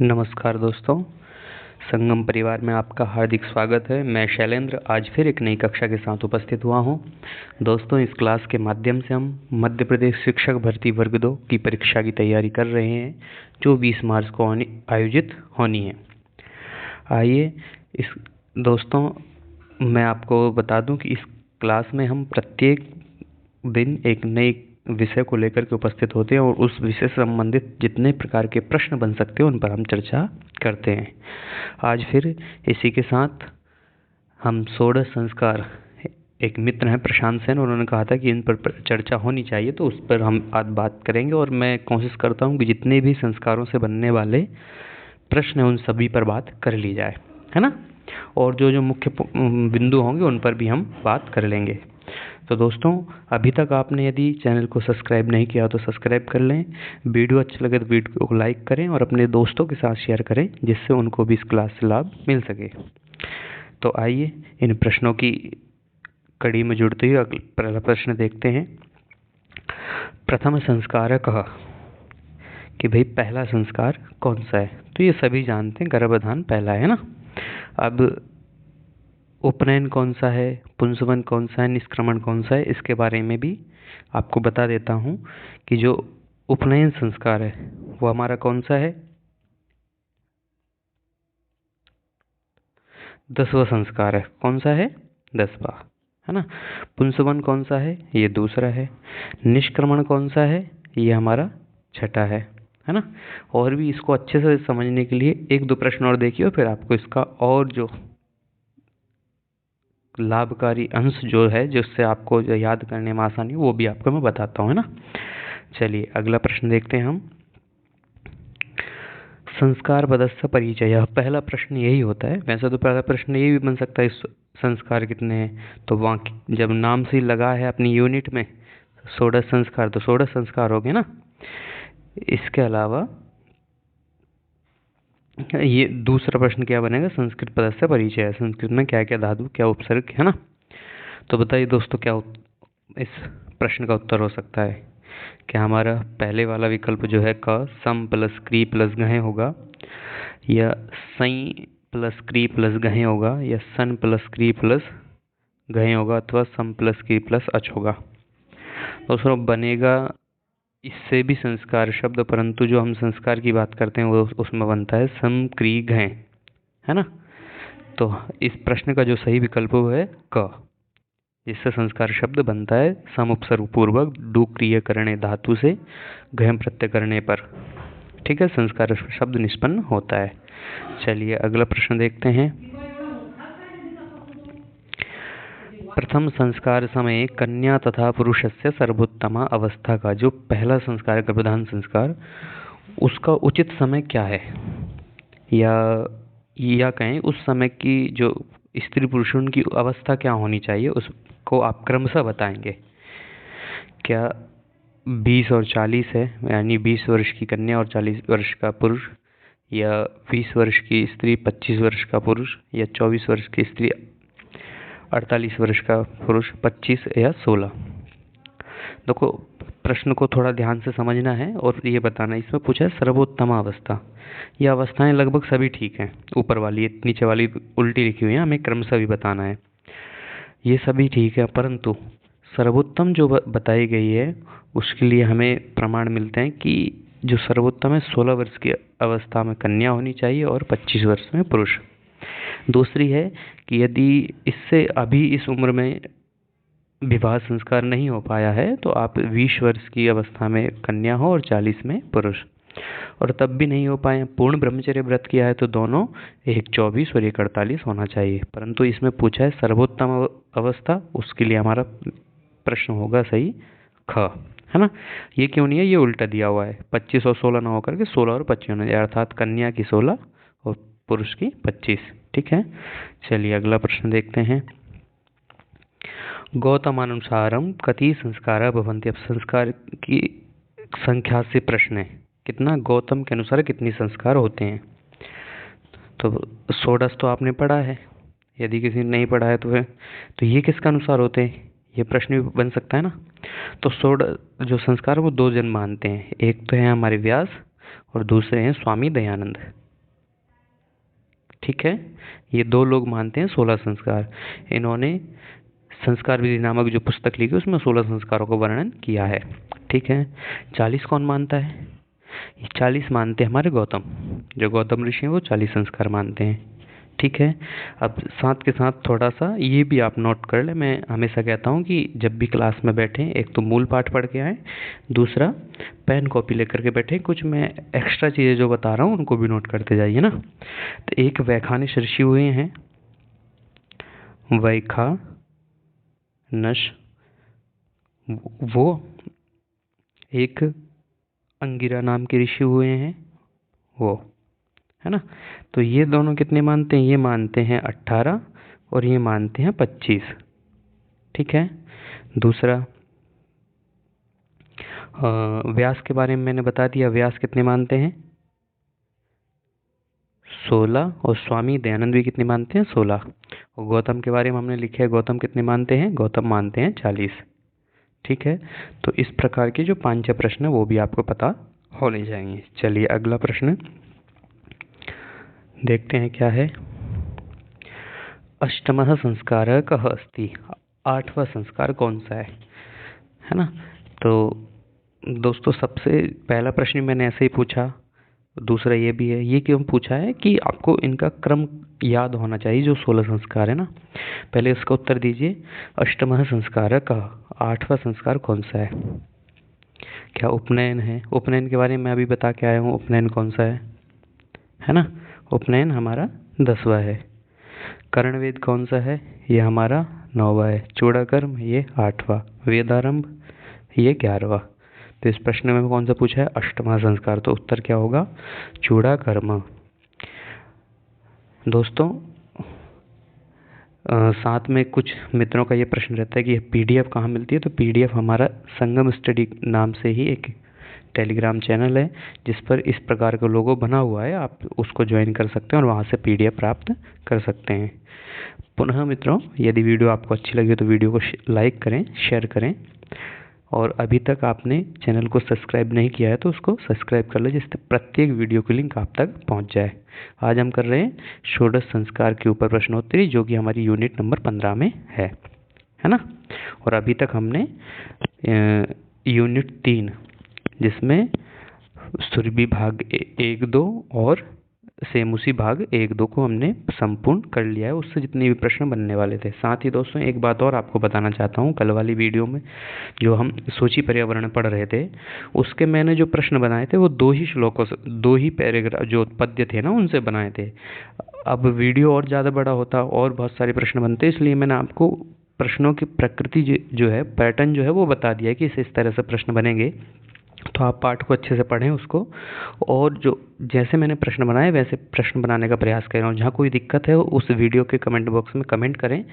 नमस्कार दोस्तों, संगम परिवार में आपका हार्दिक स्वागत है। मैं शैलेंद्र आज फिर एक नई कक्षा के साथ उपस्थित हुआ हूं। दोस्तों, इस क्लास के माध्यम से हम मध्य प्रदेश शिक्षक भर्ती वर्ग 2 की परीक्षा की तैयारी कर रहे हैं, जो 20 मार्च को आयोजित होनी है। आइए दोस्तों, मैं आपको बता दूं कि इस क्लास में हम प्रत्येक दिन एक नए विषय को लेकर के उपस्थित होते हैं और उस विषय से संबंधित जितने प्रकार के प्रश्न बन सकते हैं उन पर हम चर्चा करते हैं। आज फिर इसी के साथ हम षोडश संस्कार, एक मित्र हैं प्रशांत सेन, उन्होंने कहा था कि इन पर चर्चा होनी चाहिए, तो उस पर हम आज बात करेंगे। और मैं कोशिश करता हूँ कि जितने भी संस्कारों से बनने वाले प्रश्न हैं उन सभी पर बात कर ली जाए, है ना। और जो जो मुख्य बिंदु होंगे उन पर भी हम बात कर लेंगे। तो दोस्तों, अभी तक आपने यदि चैनल को सब्सक्राइब नहीं किया तो सब्सक्राइब कर लें। वीडियो अच्छा लगे तो वीडियो को लाइक करें और अपने दोस्तों के साथ शेयर करें, जिससे उनको भी इस क्लास से लाभ मिल सके। तो आइए इन प्रश्नों की कड़ी में जुड़ते हुए पहला प्रश्न देखते हैं। प्रथम संस्कार कहा कि भाई पहला संस्कार कौन सा है, तो ये सभी जानते हैं, गर्भाधान पहला है ना। अब उपनयन कौन सा है, पुंसवन कौन सा है, निष्क्रमण कौन सा है, इसके बारे में भी आपको बता देता हूँ कि जो उपनयन संस्कार है वो हमारा कौन सा है, 10वां संस्कार है। कौन सा है? 10वां, है ना। पुंसवन कौन सा है? ये दूसरा है। निष्क्रमण कौन सा है? ये हमारा छठा है ना। और भी इसको अच्छे से समझने के लिए एक दो प्रश्न और देखिए, फिर आपको इसका और जो लाभकारी अंश जो है, जिससे आपको जो याद करने में आसानी, वो भी आपको मैं बताता हूँ, है ना। चलिए अगला प्रश्न देखते हैं हम। संस्कार पदस्य परिचय, पहला प्रश्न यही होता है। वैसे तो पहला प्रश्न ये भी बन सकता है इस संस्कार कितने हैं, तो वहाँ जब नाम से लगा है अपनी यूनिट में षोडश संस्कार, तो षोडश संस्कार हो गए ना। इसके अलावा ये दूसरा प्रश्न क्या बनेगा, संस्कृत पदस्य परिचय, संस्कृत में क्या क्या धातु, क्या उपसर्ग, है ना। तो बताइए दोस्तों, क्या इस प्रश्न का उत्तर हो सकता है? क्या हमारा पहले वाला विकल्प जो है क सम प्लस क्री प्लस गहे होगा, या सई प्लस क्री प्लस गहे होगा, या सन प्लस क्री प्लस गहे होगा, अथवा सम प्लस क्री प्लस अच होगा? दोस्तों, बनेगा इससे भी संस्कार शब्द, परंतु जो हम संस्कार की बात करते हैं वो उसमें बनता है सम क्री घय, है ना। तो इस प्रश्न का जो सही विकल्प है क, जिससे संस्कार शब्द बनता है सम उपसर्ग पूर्वक डू क्रिय करने धातु से घय प्रत्यय करने पर, ठीक है, संस्कार शब्द निष्पन्न होता है। चलिए अगला प्रश्न देखते हैं। प्रथम संस्कार समय कन्या तथा पुरुषस्य सर्वोत्तमा अवस्था का जो पहला संस्कार है, गर्भाधान संस्कार, उसका उचित समय क्या है, या कहें उस समय की जो स्त्री पुरुषों की अवस्था क्या होनी चाहिए, उसको आप क्रमशः बताएंगे। क्या 20 और 40 है, यानी 20 वर्ष की कन्या और 40 वर्ष का पुरुष, या 20 वर्ष की स्त्री 25 वर्ष का पुरुष, या 24 वर्ष की स्त्री 48 वर्ष का पुरुष, 25 या 16? देखो, प्रश्न को थोड़ा ध्यान से समझना है और ये बताना। इसमें पूछा है सर्वोत्तम अवस्था, ये अवस्थाएं लगभग सभी ठीक हैं। ऊपर वाली, नीचे वाली उल्टी लिखी हुई है, हमें क्रमशः भी बताना है। ये सभी ठीक है, परंतु सर्वोत्तम जो बताई गई है उसके लिए हमें प्रमाण मिलते हैं कि जो सर्वोत्तम है 16 वर्ष की अवस्था में कन्या होनी चाहिए और 25 वर्ष में पुरुष। दूसरी है कि यदि इससे अभी इस उम्र में विवाह संस्कार नहीं हो पाया है तो आप 20 वर्ष की अवस्था में कन्या हो और 40 में पुरुष, और तब भी नहीं हो पाए, पूर्ण ब्रह्मचर्य व्रत किया है, तो दोनों एक 24 और एक 48 होना चाहिए। परंतु इसमें पूछा है सर्वोत्तम अवस्था, उसके लिए हमारा प्रश्न होगा सही ख, है ना। ये क्यों नहीं है, ये उल्टा दिया हुआ है, 25 और 16 ना होकर के 16 और 25 होना चाहिए, अर्थात कन्या की 16 और पुरुष की 25, ठीक है। चलिए अगला प्रश्न देखते हैं। गौतमानुसारम कति संस्कार भवन्ति, अब संस्कार की संख्या से प्रश्न है, कितना गौतम के अनुसार कितनी संस्कार होते हैं। तो षोडश तो आपने पढ़ा है, यदि किसी ने नहीं पढ़ा है तो ये किसके अनुसार होते हैं, ये प्रश्न भी बन सकता है ना। तो जो संस्कार वो 2 जन मानते हैं, एक तो है हमारे व्यास और दूसरे हैं स्वामी दयानंद, ठीक है, ये 2 लोग मानते हैं 16 संस्कार। इन्होंने संस्कार विधि नामक जो पुस्तक लिखी उसमें 16 संस्कारों का वर्णन किया है। ठीक है, 40 कौन मानता है? ये 40 मानते हैं हमारे गौतम, जो गौतम ऋषि हैं वो 40 संस्कार मानते हैं। ठीक है, अब साथ के साथ थोड़ा सा ये भी आप नोट कर लें, मैं हमेशा कहता हूँ कि जब भी क्लास में बैठें, एक तो मूल पाठ पढ़ के आएँ, दूसरा पेन कॉपी लेकर के बैठें, कुछ मैं एक्स्ट्रा चीज़ें जो बता रहा हूँ उनको भी नोट करते जाइए ना। तो एक वैखानिक ऋषि हुए हैं, वैखानस, वो एक अंगिरा नाम के ऋषि हुए हैं वो, है ना। तो ये दोनों कितने मानते हैं? ये मानते हैं 18 और ये मानते हैं 25। ठीक है, दूसरा व्यास के बारे में मैंने बता दिया, व्यास कितने मानते हैं? 16। और स्वामी दयानंद भी कितने मानते हैं? 16। और गौतम के बारे में हमने लिखा है, गौतम कितने मानते हैं? गौतम मानते हैं 40। ठीक है, तो इस प्रकार के जो 5 प्रश्न है वो भी आपको पता होने जाएंगे। चलिए अगला प्रश्न देखते हैं क्या है। अष्टमः संस्कारः कः अस्ति? 8वां संस्कार कौन सा है ना। तो दोस्तों सबसे पहला प्रश्न मैंने ऐसे ही पूछा, दूसरा ये भी है। ये क्यों पूछा है कि आपको इनका क्रम याद होना चाहिए, जो 16 संस्कार है ना। पहले इसका उत्तर दीजिए, अष्टमः संस्कारः कः, 8वां संस्कार कौन सा है? क्या उपनयन है? उपनयन के बारे में मैं अभी बता के आया हूँ, उपनयन कौन सा है ना। उपनयन हमारा 10वां है। कर्णवेद कौन सा है? ये हमारा 9वां है। चूड़ाकर्म ये 8वां। वेदारंभ ये 11वां। तो इस प्रश्न में कौन सा पूछा है? अष्टमा संस्कार। तो उत्तर क्या होगा? चूड़ाकर्म। दोस्तों साथ में कुछ मित्रों का ये प्रश्न रहता है कि पीडीएफ कहाँ मिलती है। तो पीडीएफ हमारा संगम स्टडी नाम से ही एक टेलीग्राम चैनल है जिस पर इस प्रकार का लोगो बना हुआ है, आप उसको ज्वाइन कर सकते हैं और वहाँ से पीडीएफ प्राप्त कर सकते हैं। पुनः मित्रों, यदि वीडियो आपको अच्छी लगी तो वीडियो को लाइक करें, शेयर करें, और अभी तक आपने चैनल को सब्सक्राइब नहीं किया है तो उसको सब्सक्राइब कर लें, जिससे प्रत्येक वीडियो की लिंक आप तक पहुंच जाए। आज हम कर रहे हैं षोडश संस्कार के ऊपर प्रश्नोत्तरी, जो कि हमारी यूनिट नंबर 15 में है ना। और अभी तक हमने यूनिट 3 जिसमें सुरभि भाग 1-2 और सेमुसी भाग 1-2 को हमने संपूर्ण कर लिया है, उससे जितने भी प्रश्न बनने वाले थे। साथ ही दोस्तों एक बात और आपको बताना चाहता हूँ, कल वाली वीडियो में जो हम सूची पर्यावरण पढ़ रहे थे उसके मैंने जो प्रश्न बनाए थे वो 2 ही श्लोकों से, 2 ही पैराग्राफ जो पद्य थे ना उनसे बनाए थे। अब वीडियो और ज़्यादा बड़ा होता और बहुत सारे प्रश्न बनते, इसलिए मैंने आपको प्रश्नों की प्रकृति जो है, पैटर्न जो है वो बता दिया कि इस तरह से प्रश्न बनेंगे। तो आप पाठ को अच्छे से पढ़ें उसको, और जो जैसे मैंने प्रश्न बनाए वैसे प्रश्न बनाने का प्रयास कर रहा हूँ। जहाँ कोई दिक्कत है उस वीडियो के कमेंट बॉक्स में कमेंट करें,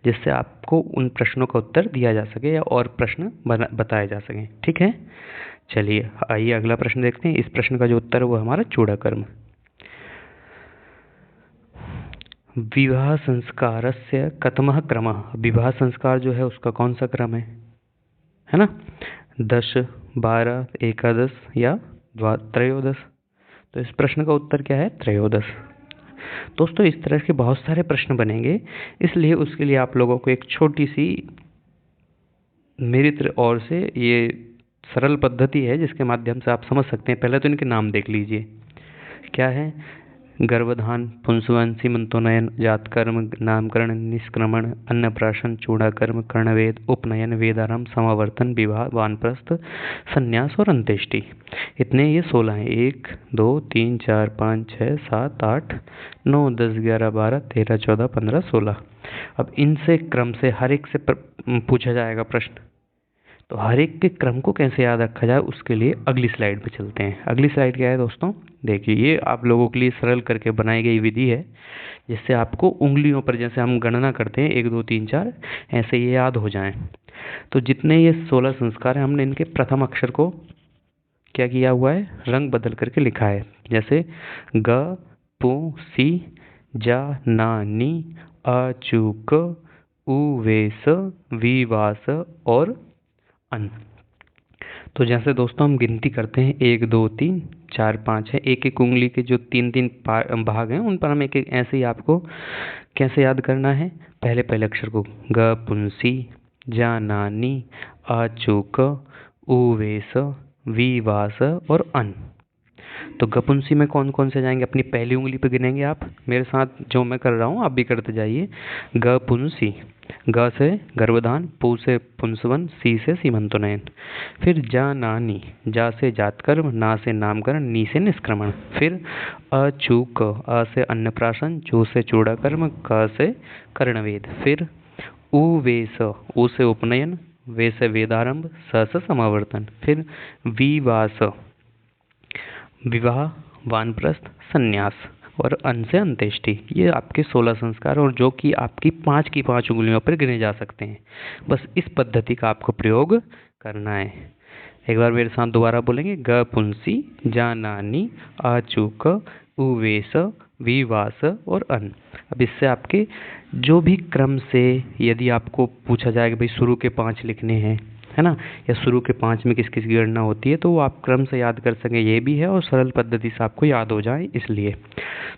जिससे आपको उन प्रश्नों का उत्तर दिया जा सके या और प्रश्न बताए जा सकें। ठीक है, चलिए आइए अगला प्रश्न देखते हैं। इस प्रश्न का जो उत्तर है वो हमारा चूड़ाकर्म। विवाह संस्कारस्य कथमः क्रमः? विवाह संस्कार जो है उसका कौन सा क्रम है ना। 10, 12, एकादश या त्रयोदश। तो इस प्रश्न का उत्तर क्या है? त्रयोदश। दोस्तों इस तरह के बहुत सारे प्रश्न बनेंगे, इसलिए उसके लिए आप लोगों को एक छोटी सी मेरी ओर से ये सरल पद्धति है जिसके माध्यम से आप समझ सकते हैं। पहले तो इनके नाम देख लीजिए, क्या है? गर्भधान, पुंसवन, सीमंतोन्नयन, जातकर्म, नामकरण, निष्क्रमण, अन्नप्राशन, चूड़ाकर्म, कर्णवेद, उपनयन, वेदारंभ, समावर्तन, विवाह, वानप्रस्थ, संन्यास और अंत्येष्टि। इतने ये 16 हैं। 1, 2, 3, 4, 5, 6, 7, 8, 9, 10, 11, 12, 13, 14, 15, 16। अब इनसे क्रम से हर एक से पूछा जाएगा प्रश्न। तो हर एक के क्रम को कैसे याद रखा जाए उसके लिए अगली स्लाइड पे चलते हैं। अगली स्लाइड क्या है दोस्तों? देखिए, ये आप लोगों के लिए सरल करके बनाई गई विधि है, जिससे आपको उंगलियों पर जैसे हम गणना करते हैं 1, 2, 3, 4, ऐसे ये याद हो जाएं। तो जितने ये 16 संस्कार हैं, हमने इनके प्रथम अक्षर को क्या किया हुआ है? रंग बदल करके लिखा है। जैसे ग, पु, सी, जा, ना, नी, अ, चु, क, उ, वे, स, वी, वा, स और अन। तो जैसे दोस्तों हम गिनती करते हैं 1, 2, 3, 4 5 है, एक एक उंगली के जो 3 3 भाग हैं उन पर हम एक एक ऐसे ही आपको कैसे याद करना है, पहले पहले अक्षर को ग पुंसी, जा नानी, आ चूक, उ वेस, वी वास और अन। तो गपुंसी में कौन कौन से जाएंगे, अपनी पहली उंगली पे गिनेंगे आप मेरे साथ, जो मैं कर रहा हूँ आप भी करते जाइए। गपुंसी, ग से गर्भधान, पु से पुंसवन, सी से सीमंतोनयन। फिर जा नानी, जा से जातकर्म, ना से नामकरण, नी से निष्क्रमण। फिर अचूक, अ से अन्नप्राशन, चू से चूड़ाकर्म, क से कर्णवेद। फिर उवेश, उ से उपनयन, वे से वेदारंभ, स से समावर्तन। फिर विवास, विवाह, वानप्रस्थ, संन्यास और अन से अंत्येष्टि। ये आपके 16 संस्कार और जो कि आपकी 5 की 5 उंगलियों पर गिने जा सकते हैं। बस इस पद्धति का आपको प्रयोग करना है। एक बार मेरे साथ दोबारा बोलेंगे, ग पुंसी, जा नानी, आ चूक, उवेश, विवास और अन। अब इससे आपके जो भी क्रम से, यदि आपको पूछा जाएगा भाई शुरू के 5 लिखने हैं, है ना, या शुरू के 5 में किस किस की गणना होती है, तो वो आप क्रम से याद कर सकें, ये भी है और सरल पद्धति से आपको याद हो जाए इसलिए।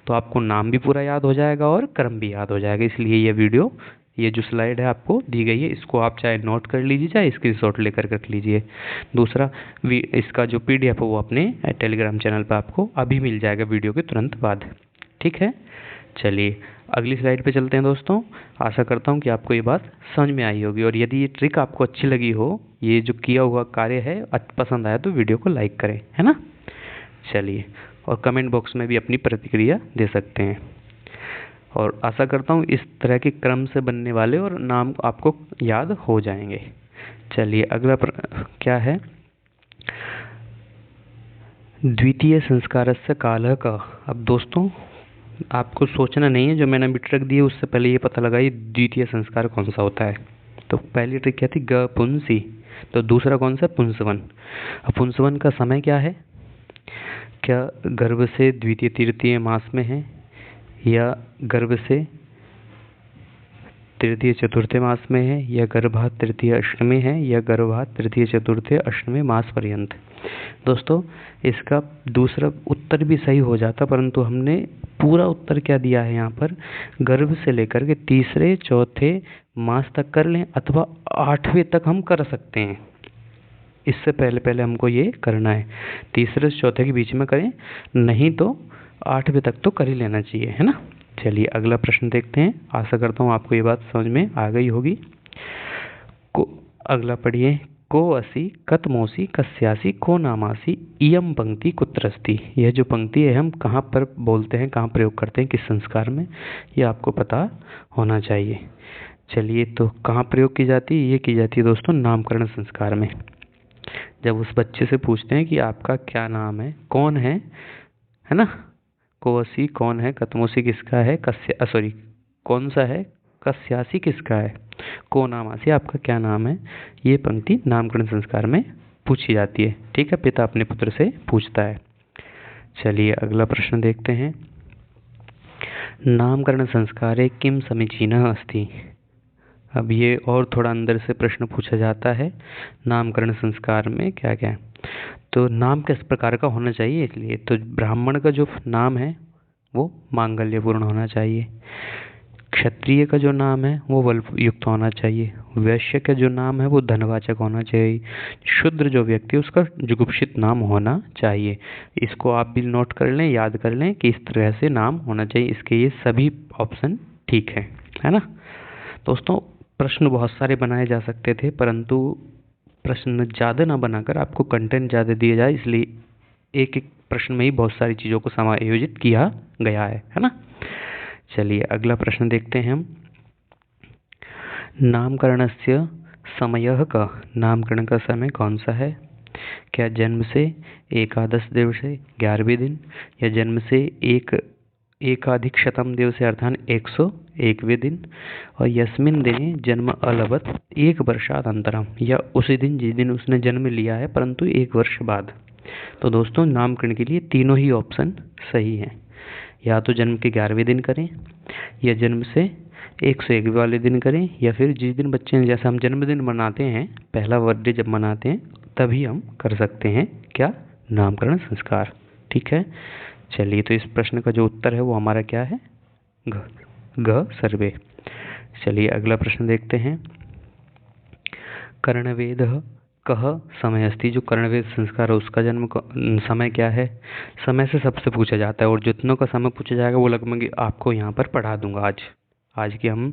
तो आपको नाम भी पूरा याद हो जाएगा और क्रम भी याद हो जाएगा, इसलिए ये वीडियो, ये जो स्लाइड है आपको दी गई है, इसको आप चाहे नोट कर लीजिए चाहे स्क्रीनशॉट लेकर रख लीजिए। दूसरा, इसका जो PDF है वो अपने टेलीग्राम चैनल पर आपको अभी मिल जाएगा वीडियो के तुरंत बाद। ठीक है, चलिए अगली स्लाइड पे चलते हैं दोस्तों। आशा करता हूँ कि आपको ये बात समझ में आई होगी, और यदि ये ट्रिक आपको अच्छी लगी हो, ये जो किया हुआ कार्य है पसंद आया, तो वीडियो को लाइक करें, है ना। चलिए, और कमेंट बॉक्स में भी अपनी प्रतिक्रिया दे सकते हैं, और आशा करता हूँ इस तरह के क्रम से बनने वाले और नाम आपको याद हो जाएंगे। चलिए अगला क्या है, द्वितीय संस्कारस्य कालः का। अब दोस्तों आपको सोचना नहीं है, जो मैंने अभी ट्रिक दी है उससे पहले ये पता लगाइए द्वितीय संस्कार कौन सा होता है। तो पहली ट्रिक क्या थी, ग पुंसी, तो दूसरा कौन सा, पुंसवन। अब पुंसवन का समय क्या है, क्या गर्भ से द्वितीय तृतीय मास में है, या गर्भ से तृतीय चतुर्थ मास में है, या गर्भात तृतीय अष्टमी है, या गर्भात तृतीय चतुर्थ अष्टमी मास पर्यंत। दोस्तों इसका दूसरा उत्तर भी सही हो जाता, परंतु हमने पूरा उत्तर क्या दिया है यहाँ पर, गर्भ से लेकर के तीसरे चौथे मास तक कर लें, अथवा 8वें तक हम कर सकते हैं। इससे पहले पहले हमको ये करना है, तीसरे से चौथे के बीच में करें, नहीं तो 8वें तक तो कर ही लेना चाहिए, है ना। चलिए अगला प्रश्न देखते हैं। आशा करता हूँ आपको ये बात समझ में आ गई होगी। अगला पढ़िए, को असी कतमोसी कस्यासी को नामासी इयम पंक्ति कुत्र अस्ति। यह जो पंक्ति है हम कहाँ पर बोलते हैं, कहाँ प्रयोग करते हैं, किस संस्कार में, ये आपको पता होना चाहिए। चलिए, तो कहाँ प्रयोग की जाती है, ये की जाती है दोस्तों नामकरण संस्कार में। जब उस बच्चे से पूछते हैं कि आपका क्या नाम है, कौन है ना, कोसी कौन है, कतमोसी किसका है, कौन सा है, कस्यासी किसका है, को नामासी आपका क्या नाम है, ये पंक्ति नामकरण संस्कार में पूछी जाती है। ठीक है, पिता अपने पुत्र से पूछता है। चलिए अगला प्रश्न देखते हैं, नामकरण संस्कारे किम समीचीनः अस्ति। अब ये और थोड़ा अंदर से प्रश्न पूछा जाता है, नामकरण संस्कार में क्या क्या है, तो नाम किस प्रकार का होना चाहिए। इसलिए तो ब्राह्मण का जो नाम है वो मांगल्यपूर्ण होना चाहिए, क्षत्रिय का जो नाम है वो बल युक्त होना चाहिए, वैश्य का जो नाम है वो धनवाचक होना चाहिए, शूद्र जो व्यक्ति उसका जुगुप्सित नाम होना चाहिए। इसको आप भी नोट कर लें, याद कर लें कि इस तरह से नाम होना चाहिए। इसके ये सभी ऑप्शन ठीक है ना दोस्तों। प्रश्न बहुत सारे बनाए जा सकते थे, परंतु प्रश्न ज़्यादा ना बनाकर आपको कंटेंट ज़्यादा दिया जाए, इसलिए एक एक प्रश्न में ही बहुत सारी चीज़ों को समायोजित किया गया है ना। चलिए अगला प्रश्न देखते हैं हम, नामकरणस्य समयः का, नामकरण का समय कौन सा है, क्या जन्म से एकादश दिवसे 11वें दिन, या जन्म से एकाधिक शतम दिवसे अर्थात 101वें दिन, और यस्मिन दिने जन्म अलभत 1 वर्षाद अंतरम, या उसी दिन जिस दिन उसने जन्म लिया है परंतु 1 वर्ष बाद। तो दोस्तों नामकरण के लिए तीनों ही ऑप्शन सही हैं, या तो जन्म के 11वें दिन करें, या जन्म से 101 वाले दिन करें, या फिर जिस दिन बच्चे ने, जैसे हम जन्मदिन मनाते हैं, पहला बर्थडे जब मनाते हैं तभी हम कर सकते हैं क्या, नामकरण संस्कार। ठीक है। चलिए, तो इस प्रश्न का जो उत्तर है वो हमारा क्या है? घ सर्वे। चलिए अगला प्रश्न देखते हैं। कर्णवेदः कः समय अस्ति। जो कर्णवेद संस्कार है उसका जन्म समय क्या है? समय से सबसे पूछा जाता है, और जितनों का समय पूछा जाएगा वो लगभग आपको यहाँ पर पढ़ा दूंगा। आज की हम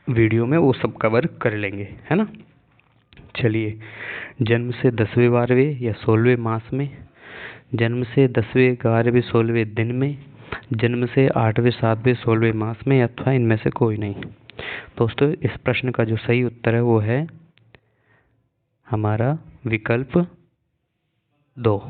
वीडियो में वो सब कवर कर लेंगे, है ना। चलिए, जन्म से 10वें 12वें या 16वें मास में, जन्म से 10वें 11वें 16वें दिन में, जन्म से 8वें 7वें 16वें मास में, अथवा इनमें से कोई नहीं। दोस्तों, इस प्रश्न का जो सही उत्तर है वो है हमारा विकल्प 2।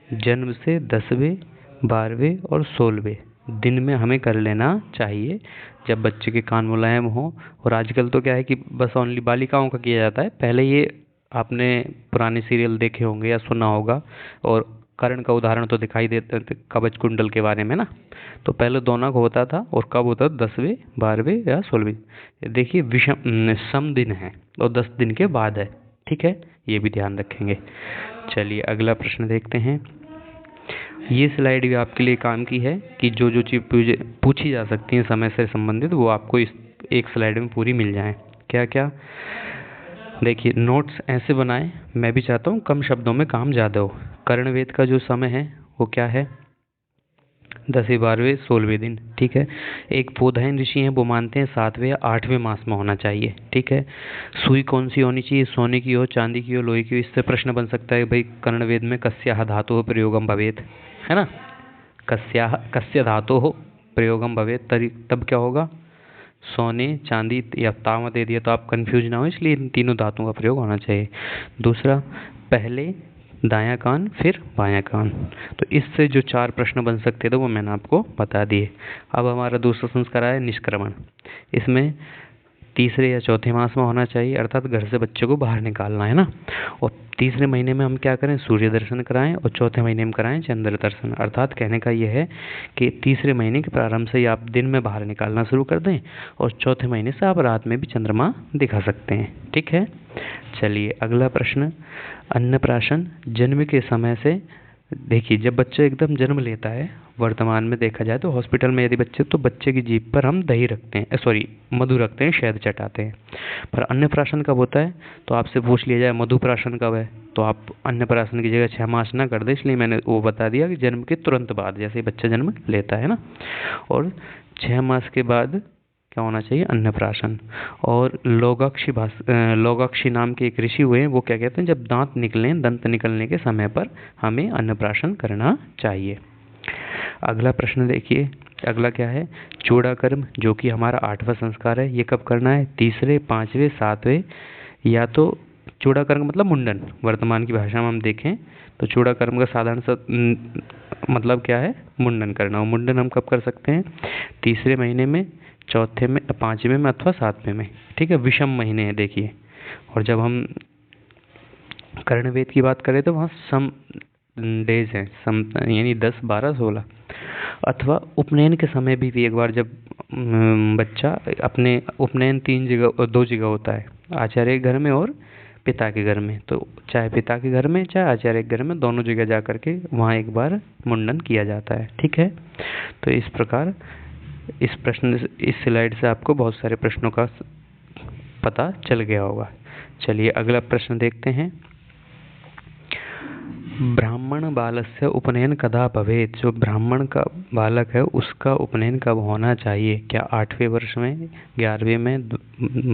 जन्म से 10वें 12वें और 16वें दिन में हमें कर लेना चाहिए, जब बच्चे के कान मुलायम हो। और आजकल तो क्या है कि बस ओनली बालिकाओं का किया जाता है। पहले ये आपने पुराने सीरियल देखे होंगे या सुना होगा, और कर्ण का उदाहरण तो दिखाई देता है कवच कुंडल के बारे में ना। तो पहले दोनों को होता था, और कब होता था? 10वें 12वें या 16वें। देखिए, विषम सम दिन है और 10 दिन के बाद है, ठीक है, ये भी ध्यान रखेंगे। चलिए अगला प्रश्न देखते हैं। ये स्लाइड भी आपके लिए काम की है कि जो जो चीज़ पूछी जा सकती है समय से संबंधित, वो आपको इस एक स्लाइड में पूरी मिल जाए। क्या क्या? देखिए, नोट्स ऐसे बनाएं, मैं भी चाहता हूँ कम शब्दों में काम ज़्यादा हो। कर्णवेद का जो समय है वो क्या है? 10वें 12वें 16वें दिन, ठीक है। एक बोधायन ऋषि हैं, वो मानते हैं 7वें या 8वें मास में होना चाहिए, ठीक है। सुई कौन सी होनी चाहिए? सोने की हो, चांदी की हो, लोहे की हो। इससे प्रश्न बन सकता है भाई, कर्णवेद में कस्याः धातोः प्रयोगम भवेत्, है ना। कस्य धातोः प्रयोगम भवेत्, तब क्या होगा? सोने, चांदी या तांबा दे दिया तो आप कंफ्यूज ना हो, इसलिए इन तीनों धातुओं का प्रयोग होना चाहिए। दूसरा, पहले दायां कान फिर बायां कान। तो इससे जो 4 प्रश्न बन सकते थे वो मैंने आपको बता दिए। अब हमारा दूसरा संस्कार है निष्क्रमण। इसमें तीसरे या चौथे मास में होना चाहिए, अर्थात घर से बच्चे को बाहर निकालना है ना। और तीसरे महीने में हम क्या करें? सूर्य दर्शन कराएं, और चौथे महीने में कराएं चंद्र दर्शन। अर्थात कहने का ये है कि तीसरे महीने के प्रारंभ से ही आप दिन में बाहर निकालना शुरू कर दें, और चौथे महीने से आप रात में भी चंद्रमा दिखा सकते हैं, ठीक है। चलिए अगला प्रश्न, अन्नप्राशन जन्म के समय से। देखिए, जब बच्चा एकदम जन्म लेता है, वर्तमान में देखा जाए तो हॉस्पिटल में यदि बच्चे की जीभ पर हम दही रखते हैं, सॉरी मधु रखते हैं, शहद चटाते हैं। पर अन्नप्राशन कब होता है? तो आपसे पूछ लिया जाए मधुप्राशन कब है, तो आप अन्नप्राशन की जगह 6 मास ना कर दें, इसलिए मैंने वो बता दिया कि जन्म के तुरंत बाद, जैसे ही बच्चा जन्म लेता है ना। और 6 मास के बाद क्या होना चाहिए? अन्नप्राशन। और लोगाक्षी नाम के एक ऋषि हुए हैं, वो क्या कहते हैं? जब दंत निकलने के समय पर हमें अन्नप्राशन करना चाहिए। अगला प्रश्न देखिए, अगला क्या है? चूड़ाकर्म, जो कि हमारा 8वां संस्कार है। ये कब करना है? तीसरे, 5वें, 7वें, या तो चूड़ाकर्म मतलब मुंडन। वर्तमान की भाषा में हम देखें तो चूड़ाकर्म का साधारण सा मतलब क्या है? मुंडन करना। और मुंडन हम कब कर सकते हैं? तीसरे महीने में, चौथे में, 5वें में, अथवा 7वें में, ठीक है। विषम महीने हैं देखिए। और जब हम कर्णवेद की बात करें तो वहाँ सम डेज हैं, सम यानी 10, 12, 16। अथवा उपनयन के समय भी एक बार जब बच्चा अपने उपनयन 2 जगह होता है, आचार्य के घर में और पिता के घर में। तो चाहे पिता के घर में चाहे आचार्य के घर में, दोनों जगह जा करके वहाँ एक बार मुंडन किया जाता है, ठीक है। तो इस प्रकार इस स्लाइड से आपको बहुत सारे प्रश्नों का पता चल गया होगा। चलिए अगला प्रश्न देखते हैं। ब्राह्मण बालस्य उपनयन कदा भवेत्। जो ब्राह्मण का बालक है उसका उपनयन कब होना चाहिए? क्या 8वें वर्ष में, 11वें में,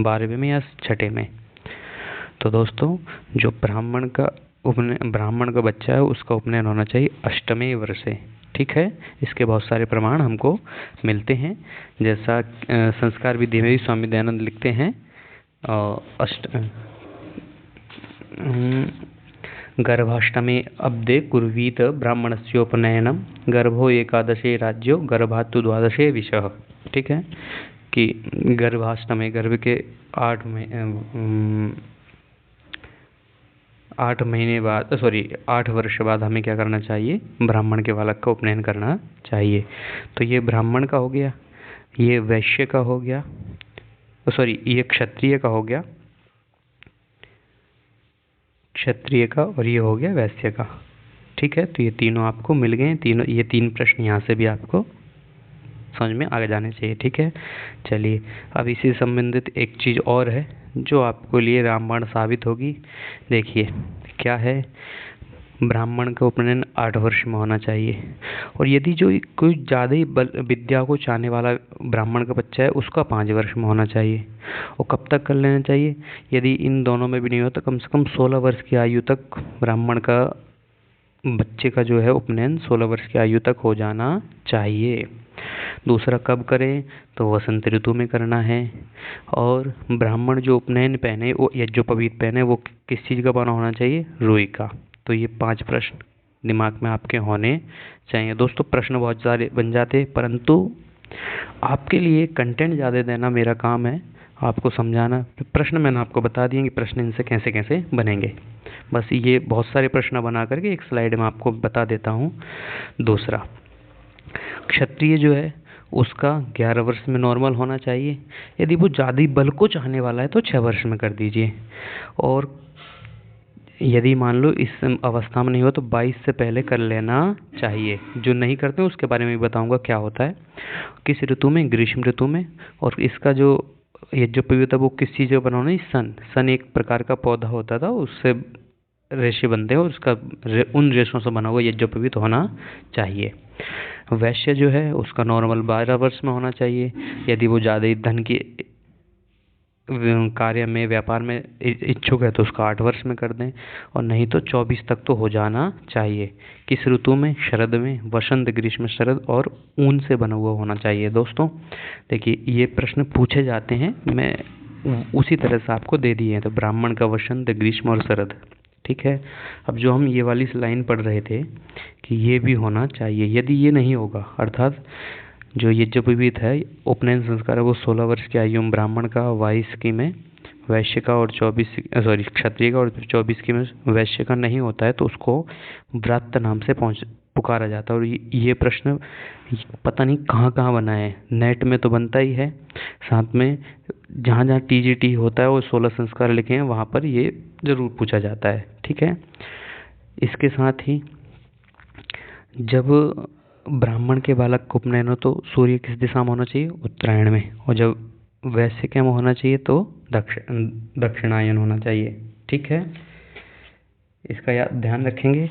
12वें में या 6ठे में? तो दोस्तों, जो ब्राह्मण का बच्चा है उसका उपनयन होना चाहिए 8वें वर्षे, ठीक है। इसके बहुत सारे प्रमाण हमको मिलते हैं, जैसा संस्कार विधि में भी स्वामी दयानंद लिखते हैं। गर्भाष्टमे अब्दे कुर्वीत ब्राह्मणस्योपनयनम गर्भो एकादशे राज्यो गर्भात्तु द्वादशे विषः, ठीक है। कि गर्भाष्टमे, गर्भ के 8 वर्ष बाद हमें क्या करना चाहिए? ब्राह्मण के बालक का उपनयन करना चाहिए। तो ये ब्राह्मण का हो गया, ये वैश्य का हो गया, ये क्षत्रिय का हो गया, और ये हो गया वैश्य का, ठीक है, तो ये तीनों आपको मिल गए, तीनों ये 3 प्रश्न यहाँ से भी आपको समझ में आ जाने चाहिए। ठीक है, चलिए अब इसी से संबंधित एक चीज़ और है जो आपको लिए रामबाण साबित होगी। देखिए क्या है, ब्राह्मण का उपनयन 8 वर्ष में होना चाहिए, और यदि जो कोई ज़्यादा ही विद्या को चाहने वाला ब्राह्मण का बच्चा है उसका 5 वर्ष में होना चाहिए। और कब तक कर लेना चाहिए, यदि इन दोनों में भी नहीं होता कम से कम 16 वर्ष की आयु तक ब्राह्मण का बच्चे का जो है उपनयन 16 वर्ष की आयु तक हो जाना चाहिए। दूसरा कब करें, तो वसंत ऋतु में करना है। और ब्राह्मण जो उपनयन पहने वो या जो पवित्र पहने वो किस चीज़ का बना होना चाहिए, रुई का। तो ये 5 प्रश्न दिमाग में आपके होने चाहिए। दोस्तों प्रश्न बहुत सारे बन जाते, परंतु आपके लिए कंटेंट ज़्यादा देना मेरा काम है, आपको समझाना। प्रश्न मैंने आपको बता दिए कि प्रश्न इनसे कैसे कैसे बनेंगे, बस ये बहुत सारे प्रश्न बना करके एक स्लाइड में आपको बता देता हूँ। दूसरा, क्षत्रिय जो है उसका 11 वर्ष में नॉर्मल होना चाहिए। यदि वो ज़्यादा बल को चाहने वाला है तो 6 वर्ष में कर दीजिए। और यदि मान लो इस अवस्था में नहीं हो तो 22 से पहले कर लेना चाहिए। जो नहीं करते उसके बारे में भी बताऊंगा क्या होता है। किस ऋतु में, ग्रीष्म ऋतु में। और इसका जो यज्ञोपवीत होता है वो किस चीज़ का बना होना है, सन एक प्रकार का पौधा होता था, उससे रेशे बनते हैं और उसका उन रेशों से बना हुआ यज्ञोपवीत होना चाहिए। वैश्य जो है उसका नॉर्मल 12 वर्ष में होना चाहिए। यदि वो ज़्यादा ही धन की कार्य में, व्यापार में इच्छुक है तो उसका 8 वर्ष में कर दें, और नहीं तो 24 तक तो हो जाना चाहिए। किस ऋतु में, शरद में, वसंत, ग्रीष्म, शरद, और ऊन से बना हुआ होना चाहिए। दोस्तों देखिए ये प्रश्न पूछे जाते हैं, मैं उसी तरह से आपको दे दिए हैं। तो ब्राह्मण का वसंत, ग्रीष्म और शरद। ठीक है, अब जो हम ये वाली लाइन पढ़ रहे थे कि ये भी होना चाहिए, यदि ये नहीं होगा, अर्थात जो यज्ञोपवीत है उपनयन संस्कार है वो 16 वर्ष की आयु में ब्राह्मण का, 22 की में वैश्य का, और क्षत्रिय का, और 24 की में वैश्य का नहीं होता है तो उसको व्रत नाम से पुकारा जाता है। और ये प्रश्न पता नहीं कहाँ कहाँ बना है, नेट में तो बनता ही है, साथ में जहाँ जहाँ TGT होता है वो 16 संस्कार लिखे हैं वहाँ पर ये जरूर पूछा जाता है। ठीक है, इसके साथ ही जब ब्राह्मण के बालक को उपनयन हो तो सूर्य किस दिशा में होना चाहिए, उत्तरायण में। और जब वैश्य के में होना चाहिए तो दक्षिणायन होना चाहिए। ठीक है, इसका ध्यान रखेंगे।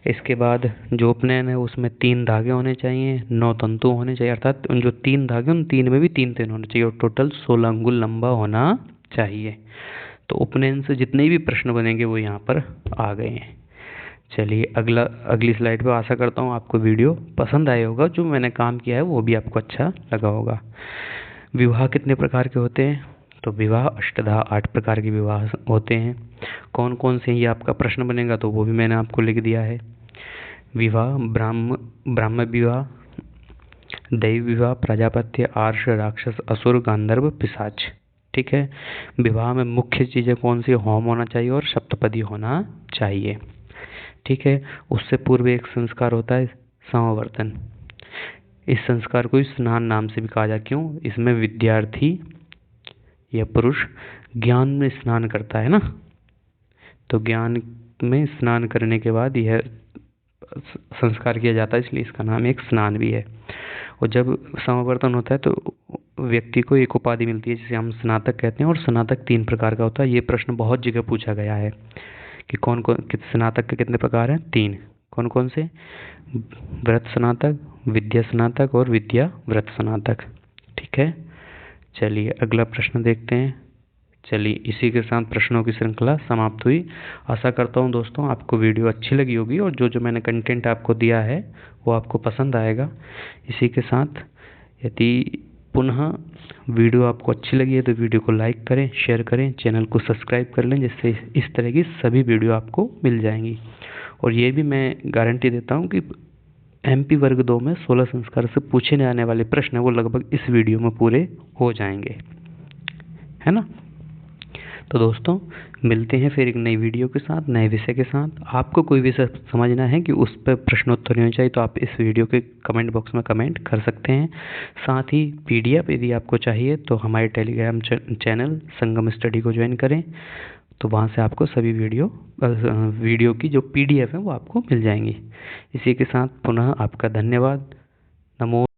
इसके बाद जो उपनयन है उसमें 3 धागे होने चाहिए, 9 तंतु होने चाहिए, अर्थात उन जो 3 धागे उन 3 में भी 3 होने चाहिए, और टोटल 16 अंगुल लंबा होना चाहिए। तो उपनयन से जितने भी प्रश्न बनेंगे वो यहाँ पर आ गए हैं। चलिए अगली स्लाइड पे आशा करता हूँ आपको वीडियो पसंद आया होगा, जो मैंने काम किया है वो भी आपको अच्छा लगा होगा। विवाह कितने प्रकार के होते हैं, तो विवाह अष्टधा 8 प्रकार के विवाह होते हैं। कौन कौन से, ये आपका प्रश्न बनेगा तो वो भी मैंने आपको लिख दिया है। विवाह ब्राह्म विवाह, दैव विवाह, प्रजापत्य, आर्ष, राक्षस, असुर, गांधर्व, पिशाच। ठीक है, विवाह में मुख्य चीज़ें कौन सी, होम होना चाहिए और सप्तपदी होना चाहिए। ठीक है, उससे पूर्व एक संस्कार होता है समावर्तन। इस संस्कार को स्नान नाम से भी कहा जाता है। क्यों, इसमें विद्यार्थी या पुरुष ज्ञान में स्नान करता है ना, तो ज्ञान में स्नान करने के बाद यह संस्कार किया जाता है, इसलिए इसका नाम एक स्नान भी है। और जब समावर्तन होता है तो व्यक्ति को एक उपाधि मिलती है जिसे हम स्नातक कहते हैं। और स्नातक 3 प्रकार का होता है। ये प्रश्न बहुत जगह पूछा गया है कि कौन कौन स्नातक के कितने प्रकार हैं, 3। कौन कौन से, व्रत स्नातक, विद्या स्नातक और विद्या व्रत स्नातक। ठीक है, चलिए अगला प्रश्न देखते हैं। चलिए इसी के साथ प्रश्नों की श्रृंखला समाप्त हुई। आशा करता हूँ दोस्तों आपको वीडियो अच्छी लगी होगी और जो मैंने कंटेंट आपको दिया है वो आपको पसंद आएगा। इसी के साथ यदि पुनः वीडियो आपको अच्छी लगी है तो वीडियो को लाइक करें, शेयर करें, चैनल को सब्सक्राइब कर लें, जिससे इस तरह की सभी वीडियो आपको मिल जाएंगी। और ये भी मैं गारंटी देता हूँ कि MP वर्ग 2 में 16 संस्कार से पूछे जाने वाले प्रश्न वो लगभग इस वीडियो में पूरे हो जाएंगे, है ना। तो दोस्तों मिलते हैं फिर एक नई वीडियो के साथ, नए विषय के साथ। आपको कोई विषय समझना है कि उस पर प्रश्नोत्तर होने चाहिए तो आप इस वीडियो के कमेंट बॉक्स में कमेंट कर सकते हैं। साथ ही PDF यदि आपको चाहिए तो हमारे टेलीग्राम चैनल संगम स्टडी को ज्वाइन करें। तो वहाँ से आपको सभी वीडियो की जो PDF है वो आपको मिल जाएंगी। इसी के साथ पुनः आपका धन्यवाद। नमो